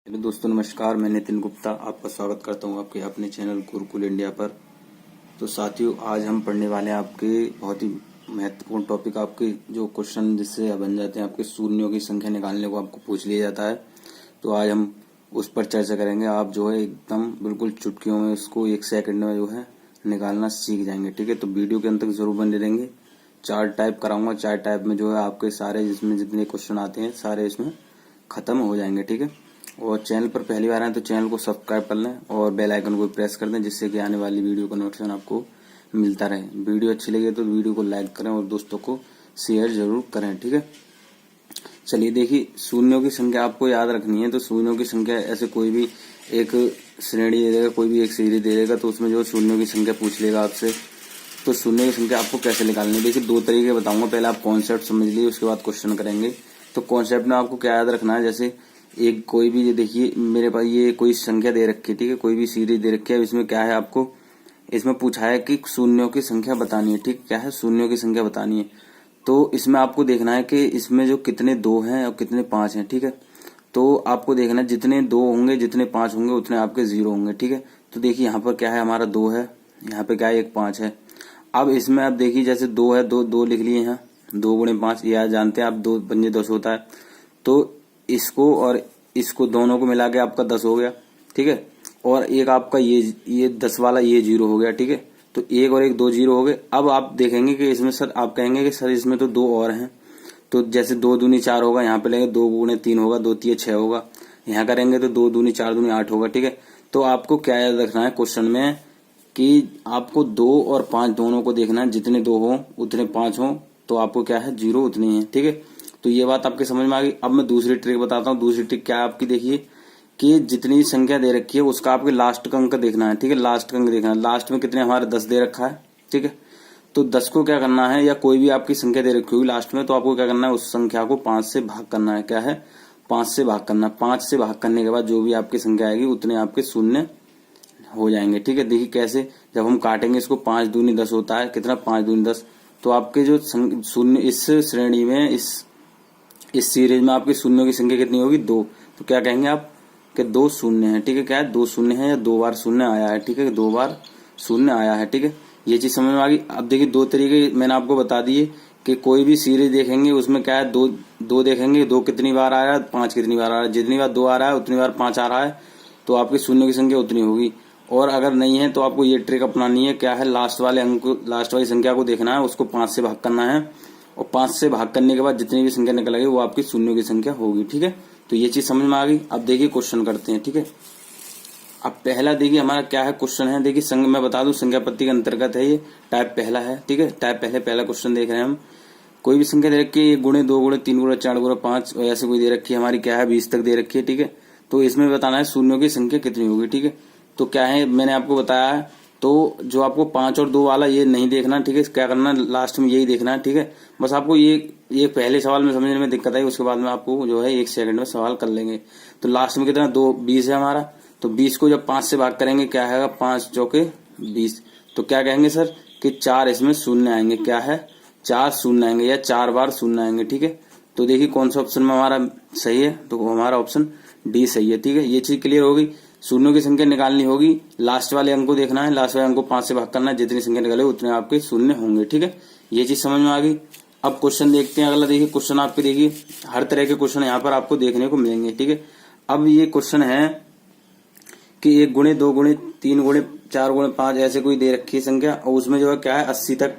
Hello दोस्तों, नमस्कार। मैं नितिन गुप्ता आपका स्वागत करता हूं आपके अपने चैनल गुरुकुल इंडिया पर। तो साथियों, आज हम पढ़ने वाले हैं आपके बहुत ही महत्वपूर्ण टॉपिक, आपके जो क्वेश्चन जिससे बन जाते हैं, आपके शून्यों की संख्या निकालने को आपको पूछ लिया जाता है। तो आज हम उस पर चर्चा करेंगे। आप जो है एकदम बिल्कुल चुटकियों में उसको 1 सेकंड में जो है निकालना सीख जाएंगे। ठीक है, तो वीडियो के अंत तक जरूर बने रहेंगे। चार्ट टाइप कराऊंगा, चार्ट टाइप में जो है आपके सारे जिसमें जितने क्वेश्चन आते हैं सारे इसमें खत्म हो जाएंगे। ठीक है, और चैनल पर पहली बार आए तो चैनल को सब्सक्राइब कर लें और बेल आइकन को प्रेस कर दें, जिससे कि आने वाली वीडियो का नोटिफिकेशन आपको मिलता रहे। वीडियो अच्छी लगे तो वीडियो को लाइक करें और दोस्तों को शेयर जरूर करें। ठीक है, चलिए देखिए, शून्यों की संख्या आपको याद रखनी है। तो शून्यों की संख्या ऐसे कोई भी एक श्रेणी दे देगा, कोई भी एक सीरीज दे देगा, तो उसमें जो शून्यों की संख्या पूछ लेगा आपसे, तो शून्य की संख्या आपको कैसे निकालनी है। देखिए, 2 तरीके बताऊंगा। पहले आप कॉन्सेप्ट समझ लीजिए, उसके बाद क्वेश्चन करेंगे। तो कॉन्सेप्ट में आपको क्या याद रखना है, जैसे एक कोई भी, ये देखिए मेरे पास ये कोई संख्या दे रखी है। ठीक है, कोई भी सीरीज दे रखी है। इसमें क्या है, आपको इसमें पूछा है कि शून्यों की संख्या बतानी है। ठीक, क्या है, शून्यों की संख्या बतानी है। तो इसमें आपको देखना है कि इसमें जो कितने 2 हैं और कितने 5 हैं। ठीक है, तो आपको देखना है जितने 2 होंगे, जितने 5 होंगे, उतने आपके 0 होंगे। ठीक है, तो देखिए यहाँ पर क्या है, हमारा 2 है, यहाँ पे क्या है, एक 5 है। अब इसमें आप देखिए, जैसे 2 है, दो लिख लिए यहाँ, 2 गुणे 5, यह जानते हैं आप, 2 पंजे 10 होता है। तो इसको और इसको दोनों को मिला के आपका 10 हो गया। ठीक है, और एक आपका ये 10 वाला ये 0 हो गया। ठीक है, तो एक और एक 2 0 हो गए। अब आप देखेंगे कि इसमें सर, आप कहेंगे कि सर इसमें तो 2 और हैं। तो जैसे 2 दूनी 4 होगा, यहाँ पे लेंगे 2 गुणे 3 होगा, 2 तिये 6 होगा। यहाँ करेंगे तो 2 दूनी 4 दूनी 8 होगा। ठीक है, तो आपको क्या याद रखना है क्वेश्चन में कि आपको 2 और 5 दोनों को देखना है, जितने 2 हो उतने 5 हो, तो आपको क्या है, 0 उतने ही है। ठीक है, तो ये बात आपके समझ में आ गई। अब मैं दूसरी ट्रिक बताता हूँ। दूसरी ट्रिक क्या है आपकी, देखिए कि जितनी संख्या दे रखी है उसका आपके लास्ट का अंक देखना है। ठीक है, लास्ट का अंक देखना है। लास्ट में कितने, हमारे 10 दे रखा है। ठीक है, तो 10 को क्या करना है, या कोई भी आपकी संख्या दे रखी होगी लास्ट में, तो आपको क्या करना है, उस संख्या को 5 से भाग करना है। क्या है, 5 से भाग करना है। 5 से भाग करने के बाद जो भी आपकी संख्या आएगी उतने आपके शून्य हो जाएंगे। ठीक है, देखिए कैसे, जब हम काटेंगे इसको, 5 दूनी 10 होता है, कितना, 5 दूनी 10। तो आपके जो शून्य इस श्रेणी में, इस सीरीज में आपकी शून्यों की संख्या कितनी होगी, 2। तो क्या कहेंगे आप कि 2 शून्य है। ठीक है, क्या है, 2 शून्य है, या 2 बार शून्य आया है। ठीक है, 2 बार शून्य आया है। ठीक है, ये चीज समझ में आ गई। अब देखिए, 2 तरीके मैंने आपको बता दिए कि कोई भी सीरीज देखेंगे उसमें क्या है, दो देखेंगे, 2 कितनी बार आ रहा है, 5 कितनी बार आ रहा है। जितनी बार 2 आ रहा है उतनी बार 5 आ रहा है, तो आपकी शून्य की संख्या उतनी होगी। और अगर नहीं है तो आपको ये ट्रिक अपनानी है। क्या है, लास्ट वाले अंक, लास्ट वाली संख्या को देखना है, उसको 5 से भाग करना है, और 5 से भाग करने के बाद जितनी भी संख्या निकल आएगी वो आपकी शून्यों की संख्या होगी। ठीक है, तो ये चीज समझ में आ गई। अब देखिए क्वेश्चन करते हैं। ठीक है, अब पहला देखिए हमारा क्या है, क्वेश्चन है। देखिए मैं बता दूं, संख्या पत्ती के अंतर्गत है ये, टाइप पहला है। ठीक है, टाइप पहला क्वेश्चन देख रहे हैं हम। कोई भी संख्या दे रखी है, 1 गुणे 2 गुणे 3 गुणे 4 गुणे 5, ऐसे कोई दे रखी है, हमारी क्या है, 20 तक दे रखी है। ठीक है, तो इसमें बताना है शून्यों की संख्या कितनी होगी। ठीक है, तो क्या है, मैंने आपको बताया है। तो जो आपको 5 और 2 वाला ये नहीं देखना। ठीक है, क्या करना, लास्ट में यही देखना है। ठीक है, बस आपको ये पहले सवाल में समझने में दिक्कत आई, उसके बाद में आपको जो है 1 सेकंड में सवाल कर लेंगे। तो लास्ट में कितना, 2 20 है हमारा। तो 20 को जब 5 से भाग करेंगे, क्या है, 5 चौके 20। तो क्या कहेंगे सर कि 4 इसमें शून्य आएंगे। क्या है, 4 शून्य आएंगे, या 4 बार शून्य आएंगे। ठीक है, तो देखिए कौन सा ऑप्शन में हमारा सही है, तो हमारा ऑप्शन डी सही है। ठीक है, ये चीज क्लियर होगी। शून्यों की संख्या निकालनी होगी, लास्ट वाले अंक को देखना है, लास्ट वाले अंक को 5 से भाग करना है, जितनी संख्या निकले उतने आपके शून्य होंगे। ठीक है, ये चीज समझ में आ गई। अब क्वेश्चन देखते हैं अगला। देखिए क्वेश्चन आपके, देखिए हर तरह के क्वेश्चन यहाँ पर आपको देखने को मिलेंगे। ठीक है, अब ये क्वेश्चन है कि 1 गुणे 2 गुणे 3 गुणे 4 गुणे 5 ऐसे कोई दे रखी है संख्या, और उसमें जो है क्या है, 80 तक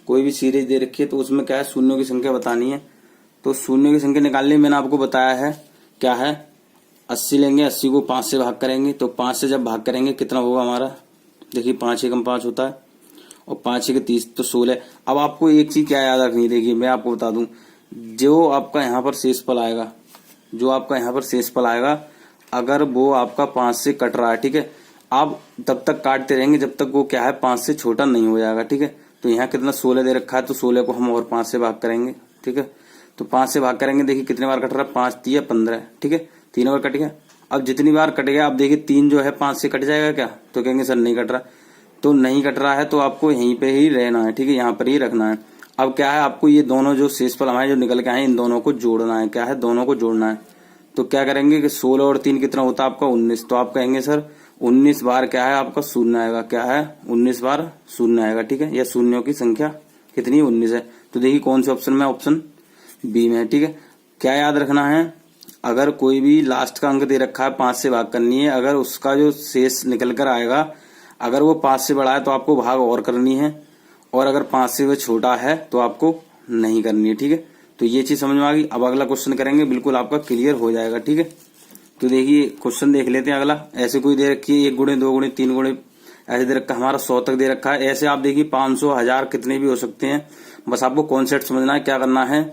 कोई भी सीरीज दे रखी है, तो उसमें क्या है, शून्यों की संख्या बतानी है। तो शून्यों की संख्या निकालने में मैंने आपको बताया है क्या है, 80 लेंगे, 80 को 5 से भाग करेंगे। तो 5 से जब भाग करेंगे कितना होगा हमारा, देखिए 5 एकम 5 होता है, और 5 एक 30, तो 16। अब आपको एक चीज क्या याद रखनी है, देखिए मैं आपको बता दूं, जो आपका यहाँ पर शेषफल आएगा, जो आपका यहाँ पर शेषफल आएगा, अगर वो आपका 5 से कट रहा है, ठीक है, आप तब तक काटते रहेंगे जब तक वो क्या है, 5 से छोटा नहीं हो जाएगा। ठीक है, तो यहाँ कितना 16 दे रखा है, तो 16 को हम और 5 से भाग करेंगे। ठीक है, तो 5 से भाग करेंगे, देखिए कितने बार कट रहा है, 5 तिया 15। ठीक है, 3 बार कट गया। अब जितनी बार कट गया, अब देखिए 3 जो है 5 से कट जाएगा क्या, तो कहेंगे सर नहीं कट रहा। तो नहीं कट रहा है तो आपको यहीं पे ही रहना है। ठीक है, यहाँ पर ही रखना है। अब क्या है, आपको ये दोनों जो शेषफल हमारे जो निकल के आए, इन दोनों को जोड़ना है। क्या है, दोनों को जोड़ना है। तो क्या करेंगे कि 16 और 3 कितना होता है आपका 19। तो आप कहेंगे सर 19 बार क्या है आपका शून्य आएगा, क्या है 19 बार शून्य आएगा, ठीक है। या शून्यों की संख्या कितनी 19 है। तो देखिए कौन से ऑप्शन में, ऑप्शन बी में है, ठीक है। क्या याद रखना है, अगर कोई भी लास्ट का अंक दे रखा है 5 से भाग करनी है, अगर उसका जो शेष निकल कर आएगा अगर वो 5 से बड़ा है तो आपको भाग और करनी है, और अगर 5 से वो छोटा है तो आपको नहीं करनी है, ठीक है। तो ये चीज समझ में आ गई। अब अगला क्वेश्चन करेंगे, बिल्कुल आपका क्लियर हो जाएगा, ठीक है। तो देखिए क्वेश्चन देख लेते हैं अगला। ऐसे कोई दे रखी है 1 गुणे 2 गुणे 3 गुणे ऐसे दे रखा है, हमारा 100 तक दे रखा है। ऐसे आप देखिए 500 1000 कितने भी हो सकते हैं। बस आपको कॉन्सेप्ट समझना है। क्या करना है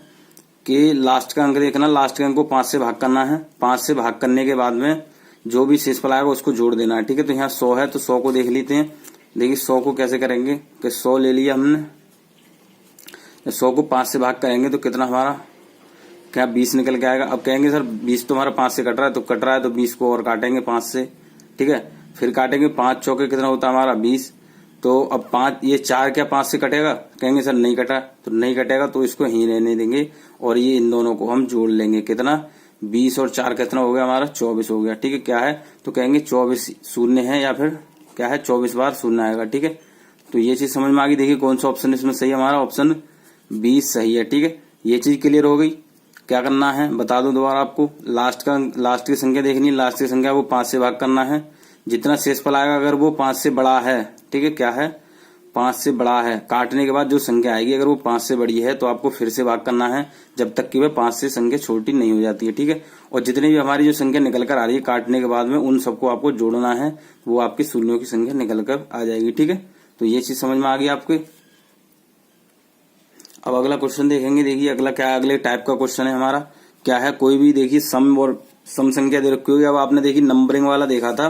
कि लास्ट का अंक देखना, लास्ट के अंक को 5 से भाग करना है। 5 से भाग करने के बाद में जो भी शेषफल आएगा उसको जोड़ देना है, ठीक है। तो यहाँ 100 है तो 100 को देख लेते हैं। देखिए 100 को कैसे करेंगे कि 100 ले लिया हमने, 100 को 5 से भाग करेंगे तो कितना हमारा क्या 20 निकल के आएगा। अब कहेंगे सर 20 तो हमारा 5 से कट रहा है, तो कट रहा है तो 20 को और काटेंगे 5 से, ठीक है। फिर काटेंगे 5 चौके कितना होता है हमारा 20। तो अब 5 ये 4 क्या 5 से कटेगा, कहेंगे सर नहीं कटा, तो नहीं कटेगा तो इसको ही रहने देंगे और ये इन दोनों को हम जोड़ लेंगे। कितना 20 और 4 कितना हो गया हमारा 24 हो गया, ठीक है। क्या है तो कहेंगे 24 शून्य है या फिर क्या है 24 बार शून्य आएगा, ठीक है। तो ये चीज समझ में आ गई। देखिए कौन सा ऑप्शन इसमें सही है, हमारा ऑप्शन 20 सही है, ठीक है। ये चीज क्लियर हो गई। क्या करना है बता दूं दोबारा आपको, लास्ट की संख्या देखनी है। लास्ट की संख्या को 5 से भाग करना है। जितना शेषफल आएगा अगर वो 5 से बड़ा है, ठीक है, क्या है 5 से बड़ा है, काटने के बाद जो संख्या आएगी अगर वो 5 से बड़ी है तो आपको फिर से भाग करना है जब तक कि वह 5 से संख्या छोटी नहीं हो जाती है, ठीक है। और जितनी भी हमारी जो संख्या निकल कर आ रही है काटने के बाद में उन सबको आपको जोड़ना है, वो आपकी शून्यों की संख्या निकल कर आ जाएगी, ठीक है। तो ये चीज समझ में आ गई आपके। अब अगला क्वेश्चन देखेंगे। देखिए अगला क्या है, अगले टाइप का क्वेश्चन है हमारा। क्या है, कोई भी देखिए सम और सम संख्या दे रखी होगी। अब आपने देखिए नंबरिंग वाला देखा था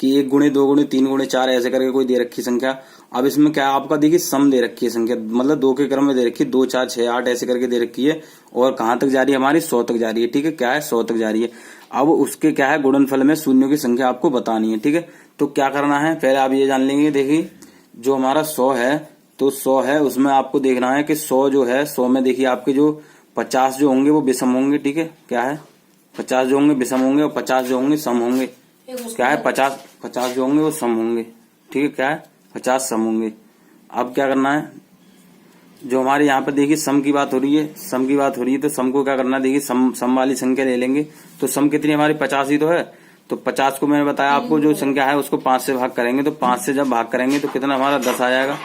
कि 1 गुणे 2 गुणे 3 गुणे 4 ऐसे करके कोई दे रखी संख्या। अब इसमें क्या है आपका देखिए सम दे रखी है संख्या, मतलब 2 के क्रम में दे रखी है, 2 4 6 8 ऐसे करके दे रखी है। और कहां तक जा रही है हमारी 100 तक जा रही है, ठीक है। क्या है 100 तक जा रही है। अब उसके क्या है गुणनफल में शून्यों की संख्या आपको बतानी है, ठीक है। तो क्या करना है पहले आप ये जान लेंगे। देखिए जो हमारा 100 है तो 100 है उसमें आपको देखना है कि 100 जो है 100 में देखिए आपके जो 50 जो होंगे वो विषम होंगे, ठीक है। क्या है 50 जो होंगे विषम होंगे और 50 जो होंगे सम होंगे। क्या है 50 जो होंगे वो सम होंगे, ठीक है। क्या है 50 सम होंगे। अब क्या करना है, जो हमारे यहाँ पर देखिए सम की बात हो रही है, सम की बात हो रही है तो सम को क्या करना है, देखिए सम वाली संख्या ले लेंगे। तो सम कितनी हमारी 50 ही तो है। तो 50 को मैंने बताया आपको जो संख्या है उसको 5 से भाग करेंगे। तो 5 से जब भाग करेंगे तो कितना हमारा 10 आ जाएगा।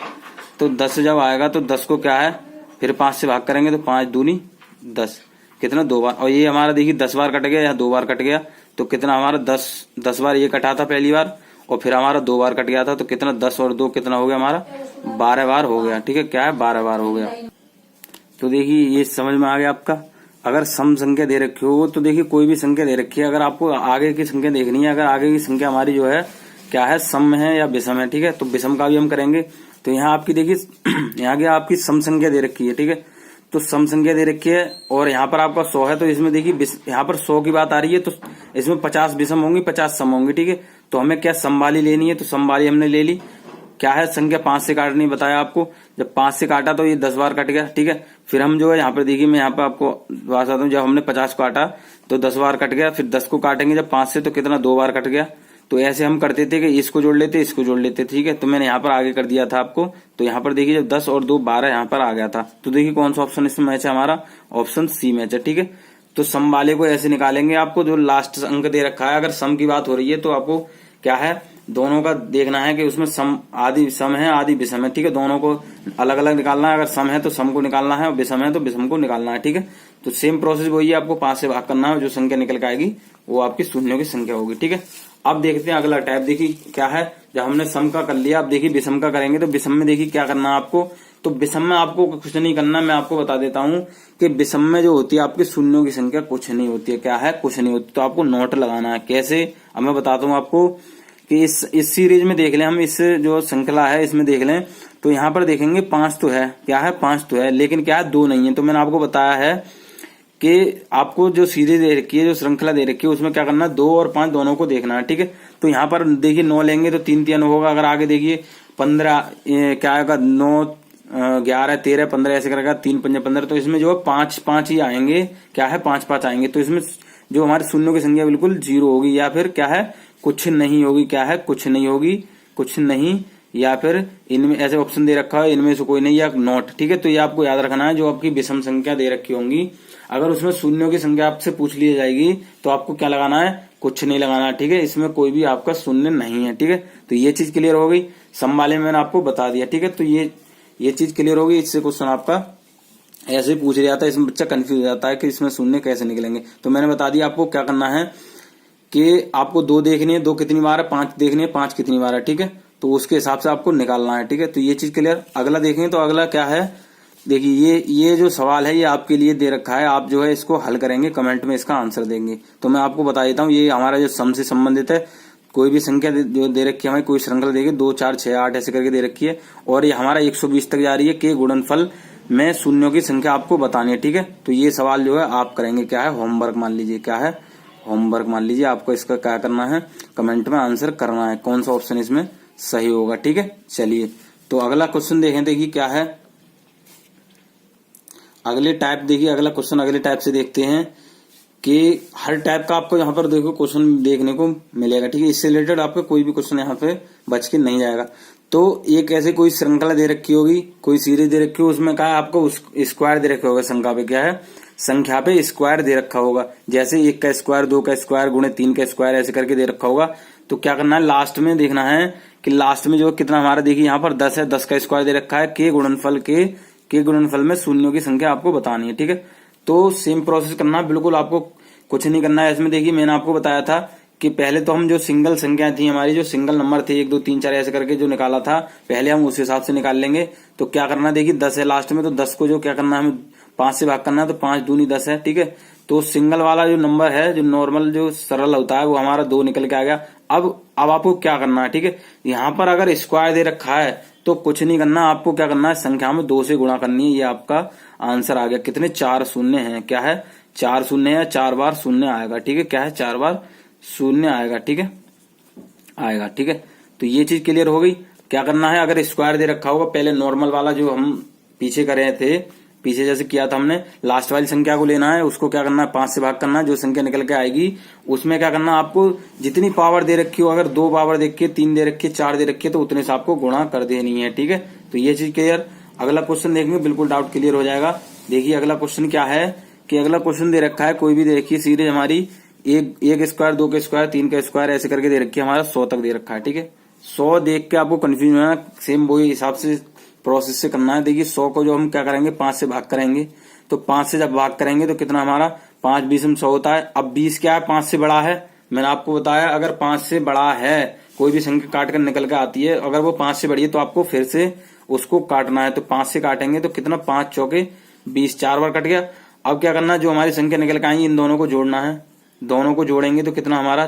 तो 10 जब आएगा तो 10 को क्या है फिर 5 से भाग करेंगे तो 5 दूनी 10, कितना 2 बार। और ये हमारा देखिए 10 बार कट गया या 2 बार कट गया तो कितना हमारा 10 बार ये कटा था पहली बार और फिर हमारा 2 बार कट गया था। तो कितना 10 और 2 कितना हो गया हमारा 12 बार हो गया, ठीक है। क्या है 12 बार हो गया। तो देखिए ये समझ में आ गया आपका। अगर सम संख्या दे रखी हो तो देखिए कोई भी संख्या दे रखी है, अगर आपको आगे की संख्या देखनी है, अगर आगे की संख्या हमारी जो है क्या है सम है या विषम है, ठीक है। तो विषम का भी हम करेंगे। तो यहाँ आपकी देखिए यहाँ की आपकी सम संख्या दे रखी है, ठीक है। तो सम संख्या दे रखी है और यहाँ पर आपका 100 है। तो इसमें देखिए यहाँ पर 100 की बात आ रही है तो इसमें 50 विषम होंगी 50 सम होंगी, ठीक है। तो हमें क्या सम वाली लेनी है, तो सम वाली हमने ले ली। क्या है संख्या 5 से काटनी बताया आपको। जब 5 से काटा तो ये 10 बार कट गया, ठीक है। फिर हम जो है यहाँ पर देखिए मैं यहाँ पर आपको बात बताता हूँ, जब हमने 50 को काटा तो 10 बार कट गया। फिर 10 को काटेंगे जब 5 से तो कितना 2 बार कट गया। तो ऐसे हम करते थे कि इसको जोड़ लेते इसको जोड़ लेते, ठीक है। तो मैंने यहाँ पर आगे कर दिया था आपको। तो यहाँ पर देखिए जब 10 और 2 12 यहाँ पर आ गया था। तो देखिए कौन सा ऑप्शन इसमें मैच है हमारा, ऑप्शन सी मैच है, ठीक है। तो सम वाले को ऐसे निकालेंगे आपको, जो लास्ट अंक दे रखा है। अगर सम की बात हो रही है तो आपको क्या है दोनों का देखना है कि उसमें सम आदि सम है आदि विषम है, ठीक है। दोनों को अलग अलग निकालना है। अगर सम है तो सम को निकालना है और विषम है तो विषम को निकालना है, ठीक है। तो सेम प्रोसेस वही है, आपको 5 से भाग करना है। जो संख्या निकल के आएगी वो आपकी शून्यों की संख्या होगी, ठीक है। अब देखते हैं अगला टाइप। देखिए क्या है, जब हमने सम का कर लिया अब देखिए विषम का करेंगे। तो विषम में देखिए क्या करना है आपको। तो विषम में आपको कुछ नहीं करना, मैं आपको बता देता हूं कि विषम में जो होती है आपकी शून्यों की संख्या कुछ नहीं होती है। क्या है कुछ नहीं होती। तो आपको नोट लगाना है। कैसे, अब मैं बताता हूँ आपको कि इस सीरीज में देख लें हम, इस जो श्रृंखला है इसमें देख लें तो यहाँ पर देखेंगे 5 तो है, क्या है 5 तो है, लेकिन क्या है 2 नहीं है। तो मैंने आपको बताया है कि आपको जो सीरीज दे रखी है, जो श्रृंखला दे रखी है, उसमें क्या करना है 2 और 5 दोनों को देखना है, ठीक है। तो यहाँ पर देखिए 9 लेंगे तो 3 3 होगा। अगर आगे देखिए 15 क्या आएगा 9 11 13 15 ऐसे करेगा 3 5 15। तो इसमें जो है 5 5 ही आएंगे, क्या है 5 5 आएंगे। तो इसमें जो हमारे शून्यों की संख्या बिल्कुल 0 होगी, या फिर क्या है कुछ नहीं होगी, क्या है कुछ नहीं होगी, कुछ नहीं, या फिर इनमें ऐसे ऑप्शन दे रखा है इनमें से कोई नहीं या नॉट। ठीक है, तो ये आपको याद रखना है। जो आपकी विषम संख्या दे रखी होंगी, अगर उसमें शून्यों की संख्या आपसे पूछ ली जाएगी तो आपको क्या लगाना है, कुछ नहीं लगाना है। ठीक है, इसमें कोई भी आपका शून्य नहीं है। ठीक है, तो ये चीज क्लियर हो गई। सम वाले में मैंने आपको बता दिया। ठीक है, तो ये चीज क्लियर होगी। इससे क्वेश्चन आपका ऐसे ही पूछ लिया था, इसमें बच्चा कंफ्यूज हो जाता है कि इसमें शून्य कैसे निकलेंगे। तो मैंने बता दिया आपको क्या करना है कि आपको 2 देखनी है, 2 कितनी बार है, 5 देखनी है, 5 कितनी बार है। ठीक है, तो उसके हिसाब से आपको निकालना है। ठीक है, तो ये चीज क्लियर। अगला देखेंगे तो अगला क्या है, देखिए ये जो सवाल है ये आपके लिए दे रखा है। आप जो है इसको हल करेंगे, कमेंट में इसका आंसर देंगे। तो मैं आपको बता देता हूँ, ये हमारा जो सम से संबंधित है। कोई भी संख्या जो दे रखी है हमें, कोई श्रृंखला देगी 2, 4, 6, 8 ऐसे करके दे रखी है, और ये हमारा 120 तक जा रही है के गुणनफल में शून्यों की संख्या आपको बतानी है। ठीक है, तो ये सवाल जो है आप करेंगे, क्या है होमवर्क मान लीजिए, क्या है होमवर्क मान लीजिए। आपको इसका क्या करना है, कमेंट में आंसर करना है, कौन सा ऑप्शन इसमें सही होगा। ठीक है, चलिए तो अगला क्वेश्चन देखें। देखिए क्या है अगले टाइप, देखिए अगला क्वेश्चन अगले टाइप से देखते हैं कि हर टाइप का आपको यहाँ पर देखो क्वेश्चन देखने को मिलेगा। ठीक है, इससे रिलेटेड आपका कोई भी क्वेश्चन यहाँ पे बच के नहीं जाएगा। तो एक ऐसे कोई श्रृंखला दे रखी होगी, कोई सीरीज दे रखी हो, उसमें कहा आपको स्क्वायर दे रखा होगा, संख्या पे क्या है, संख्या पे स्क्वायर दे रखा होगा। जैसे 1 का स्क्वायर, 2 का स्क्वायर गुणे 3 का स्क्वायर ऐसे करके दे रखा होगा। तो क्या करना है, लास्ट में देखना है कि लास्ट में जो कितना हमारा, देखिए यहाँ पर 10 है, 10 का स्क्वायर दे रखा है, के गुणनफल में शून्यों की संख्या आपको बतानी है। ठीक है, तो सेम प्रोसेस करना, बिल्कुल आपको कुछ नहीं करना है इसमें। देखिए मैंने आपको बताया था कि पहले तो हम जो सिंगल संख्या थी हमारी, जो सिंगल नंबर थे 1, 2, 3, 4 ऐसे करके जो निकाला था, पहले हम उस हिसाब से निकाल लेंगे। तो क्या करना है, देखिए 10 है लास्ट में, तो 10 को जो क्या करना है, हमें 5 से भाग करना है, तो 5 दूनी 10 है। ठीक है, तो सिंगल वाला जो नंबर है, जो नॉर्मल जो सरल होता है, वो हमारा 2 निकल के आ गया। अब आपको क्या करना है, ठीक है, यहाँ पर अगर स्क्वायर दे रखा है तो कुछ नहीं करना, आपको क्या करना है, संख्या में 2 से गुणा करनी है। ये आपका आंसर आ गया। कितने, 4 शून्य है, क्या है 4 शून्य है, 4 बार शून्य आएगा। ठीक है, क्या है 4 बार शून्य आएगा। ठीक है, आएगा। ठीक है, तो ये चीज क्लियर हो गई। क्या करना है, अगर स्क्वायर दे रखा होगा, पहले नॉर्मल वाला जो हम पीछे कर रहे थे, पीछे जैसे किया था हमने, लास्ट वाली संख्या को लेना है, उसको क्या करना है, 5 से भाग करना है, जो संख्या निकल के आएगी उसमें क्या करना है, आपको जितनी पावर दे रखी हो, अगर 2 पावर दे रखी है, 3 दे रखी है, 4 दे रखी है, तो उतने से आपको गुणा कर देनी है। ठीक है, तो ये चीज क्लियर। अगला क्वेश्चन देखेंगे, बिल्कुल डाउट क्लियर हो जाएगा। देखिए अगला क्वेश्चन क्या है कि अगला क्वेश्चन दे रखा है, कोई भी दे रखी है सीरीज हमारी, एक स्क्वायर, 2 का स्क्वायर, 3 का स्क्वायर ऐसे करके दे रखी है, हमारा 100 तक दे रखा है। ठीक है, 100 देख के आपको कंफ्यूजन होना, सेम वही हिसाब से प्रोसेस से करना है। देखिए 100 को जो हम क्या करेंगे, 5 से भाग करेंगे, तो 5 से जब भाग करेंगे तो कितना हमारा, 5 20 में 100 होता है। अब 20 क्या है, 5 से बड़ा है। मैंने आपको बताया अगर 5 से बड़ा है, कोई भी संख्या काट कर निकल के आती है, अगर वो 5 से बड़ी है तो आपको फिर से उसको काटना है। तो 5 से काटेंगे तो कितना, 5 चौके 20, 4 बार कट गया। अब क्या करना है, जो हमारी संख्या निकल के आएंगी इन दोनों को जोड़ना है, दोनों को जोड़ेंगे तो कितना हमारा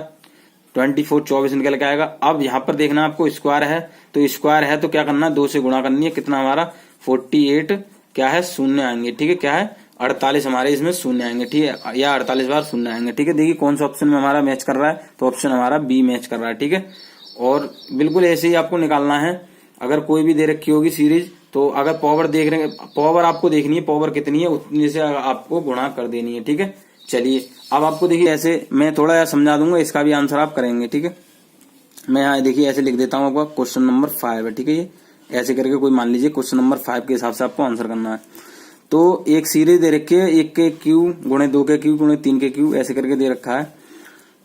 24 24 निकल के आएगा। अब यहाँ पर देखना आपको स्क्वायर है, तो स्क्वायर है तो क्या करना है, 2 से गुणा करनी है, कितना हमारा 48 क्या है शून्य आएंगे। ठीक है, क्या है 48 हमारे इसमें शून्य आएंगे। ठीक है, या 48 बार शून्य आएंगे। ठीक है, देखिए कौन सा ऑप्शन में हमारा मैच कर रहा है, तो ऑप्शन हमारा बी मैच कर रहा है। ठीक है, और बिल्कुल ऐसे ही आपको निकालना है। अगर कोई भी दे रखी होगी सीरीज, तो अगर पावर देख रहे हैं, पावर आपको देखनी है, पावर कितनी है उतनी से आपको गुणा कर देनी है। ठीक है, चलिए अब आपको देखिए ऐसे मैं थोड़ा समझा दूंगा, इसका भी आंसर आप करेंगे। ठीक है, मैं यहाँ देखिए ऐसे लिख देता हूँ, आपका क्वेश्चन नंबर 5 है। ठीक है, ये ऐसे करके कोई मान लीजिए क्वेश्चन नंबर 5 के हिसाब से आपको आंसर करना है। तो एक सीरीज दे रखी है, 1 के क्यू गुणे 2 के क्यू गुणे 3 के क्यू ऐसे करके दे रखा है।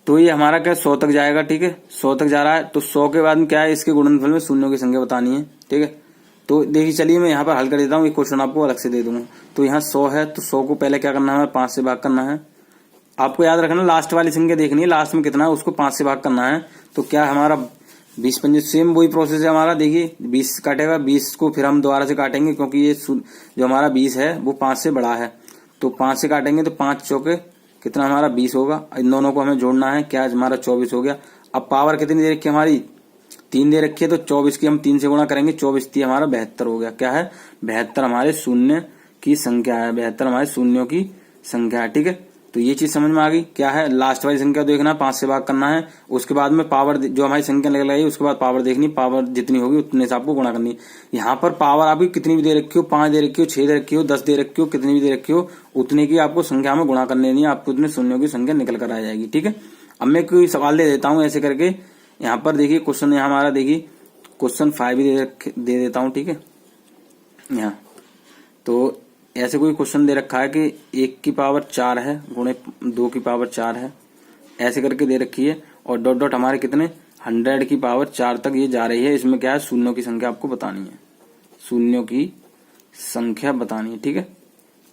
तो ये हमारा क्या 100 तक जाएगा। ठीक है, 100 तक जा रहा है, तो 100 के बाद में क्या है, इसके गुणनफल में शून्यों की संख्या बतानी है। ठीक है, तो देखिए चलिए मैं यहाँ पर हल कर देता हूँ, ये क्वेश्चन आपको अलग से दे दूंगा। तो यहाँ 100 है, तो 100 को पहले क्या करना है, 5 से भाग करना है। आपको याद रखना लास्ट वाली संख्या देखनी है, लास्ट में कितना है उसको 5 से भाग करना है। तो क्या हमारा 20 पंजे, सेम वही प्रोसेस है हमारा। देखिए 20 काटेगा, 20 को फिर हम दोबारा से काटेंगे, क्योंकि ये जो हमारा 20 है वो 5 से बड़ा है। तो 5 से काटेंगे तो 5 चौके कितना हमारा 20 होगा। इन दोनों को हमें जोड़ना है, क्या हमारा 24 हो गया। अब पावर कितनी दे रखी है हमारी, 3 दे रखी है, तो 24 की हम 3 से गुणा करेंगे, 24 3 हमारा 72 हो गया। क्या है 72 हमारे शून्य की संख्या है, 72 हमारे शून्यों की संख्या है। ठीक है, तो ये चीज समझ में आ गई। क्या है, लास्ट वाली संख्या देखना, 5 से भाग करना है, उसके बाद में पावर जो हमारी संख्या निकल आई उसके बाद पावर देखनी, पावर जितनी होगी उतने से आपको गुणा करनी। यहाँ पर पावर आपकी कितनी भी दे रखी हो, 5 दे रखी हो, 6 दे रखी हो, 10 दे रखी हो, कितनी भी दे रखी हो, उतने की आपको संख्या में गुणा करनी नहीं है, आपको उतने शून्यों की संख्या निकल कर आ जाएगी। ठीक है, अब मैं कोई सवाल दे देता हूँ ऐसे करके। यहाँ पर देखिए क्वेश्चन यहाँ हमारा, देखिए क्वेश्चन 5 भी दे देता हूँ। ठीक है, यहाँ तो ऐसे कोई क्वेश्चन दे रखा है कि 1 की पावर 4 है गुणे 2 की पावर 4 है, ऐसे करके दे रखी है, और डॉट डॉट हमारे कितने 100 की पावर 4 तक ये जा रही है। इसमें क्या है, शून्यों की संख्या आपको बतानी है, शून्यों की संख्या बतानी है। ठीक है,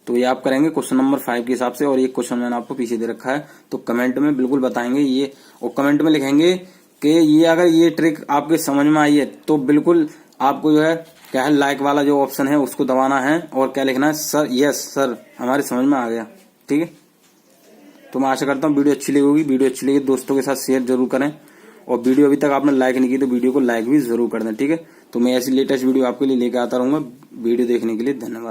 तो ये आप करेंगे क्वेश्चन नंबर 5 के हिसाब से, और ये क्वेश्चन मैंने आपको पीछे दे रखा है, तो कमेंट में बिल्कुल बताएंगे ये, और कमेंट में लिखेंगे कि ये अगर ये ट्रिक आपके समझ में आई है तो बिल्कुल आपको जो है क्या है, लाइक वाला जो ऑप्शन है उसको दबाना है, और क्या लिखना है, सर यस सर हमारे समझ में आ गया। ठीक है, तो मैं आशा करता हूँ वीडियो अच्छी लगी होगी। वीडियो अच्छी लगी दोस्तों के साथ शेयर जरूर करें, और वीडियो अभी तक आपने लाइक नहीं की तो वीडियो को लाइक भी जरूर कर दें। ठीक है, तो मैं ऐसी लेटेस्ट वीडियो आपके लिए लेकर आता रहूंगा। वीडियो देखने के लिए धन्यवाद।